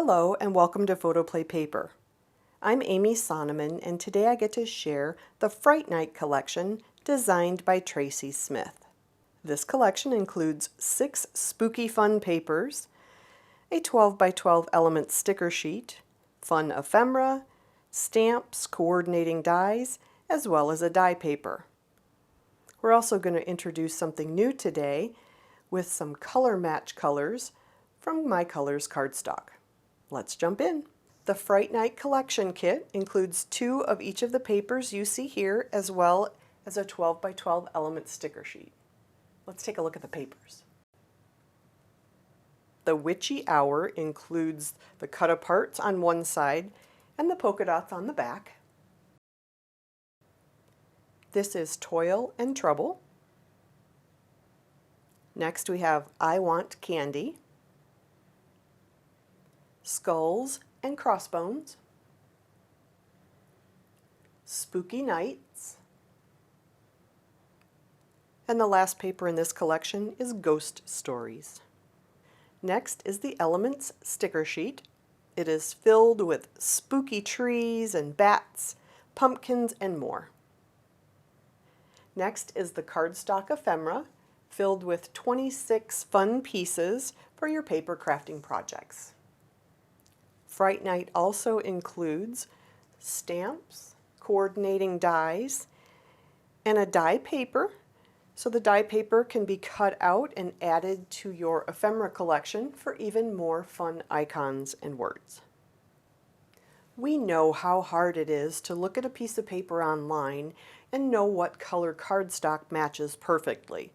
Hello and welcome to PHOTOPLAY Paper. I'm Amy Sonneman and today I get to share the Fright Night Collection designed by Traci Smith. This collection includes 6 spooky fun papers, a 12 by 12 element sticker sheet, fun ephemera, stamps, coordinating dies, as well as a die paper. We're also going to introduce something new today with some color match colors from My Colors cardstock. Let's jump in. The Fright Night Collection kit includes 2 of each of the papers you see here, as well as a 12 by 12 element sticker sheet. Let's take a look at the papers. The Witchy Hour includes the cut aparts on one side and the polka dots on the back. This is Toil and Trouble. Next we have I Want Candy, Skulls and Crossbones, Spooky Nights, and the last paper in this collection is Ghost Stories. Next is the Elements sticker sheet. It is filled with spooky trees and bats, pumpkins, and more. Next is the cardstock ephemera, filled with 26 fun pieces for your paper crafting projects. Fright Night also includes stamps, coordinating dies, and a die paper. So the die paper can be cut out and added to your ephemera collection for even more fun icons and words. We know how hard it is to look at a piece of paper online and know what color cardstock matches perfectly.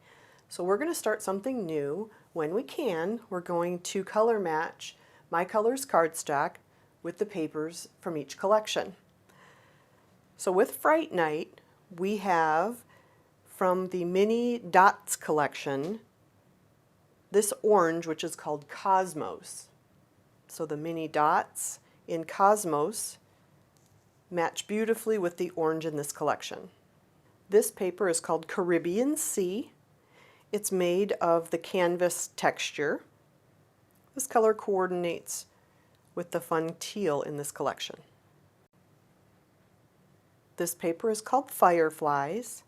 So we're going to start something new. When we can, we're going to color match My Colors cardstock with the papers from each collection. So with Fright Night, we have from the Mini Dots collection this orange, which is called Cosmos. So the Mini Dots in Cosmos match beautifully with the orange in this collection. This paper is called Caribbean Sea. It's made of the canvas texture. This color coordinates with the fun teal in this collection. This paper is called Fireflies.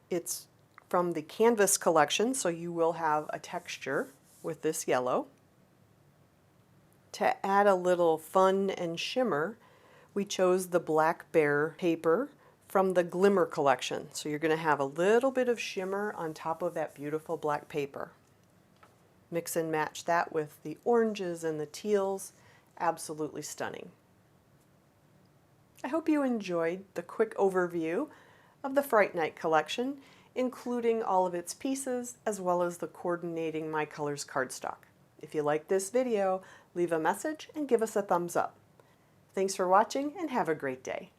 It's from the canvas collection, so you will have a texture with this yellow. To add a little fun and shimmer, we chose the Black Bear paper from the Glimmer collection. So you're going to have a little bit of shimmer on top of that beautiful black paper. Mix and match that with the oranges and the teals. Absolutely stunning. I hope you enjoyed the quick overview of the Fright Night collection, including all of its pieces as well as the coordinating My Colors cardstock. If you like this video, leave a message and give us a thumbs up. Thanks for watching and have a great day.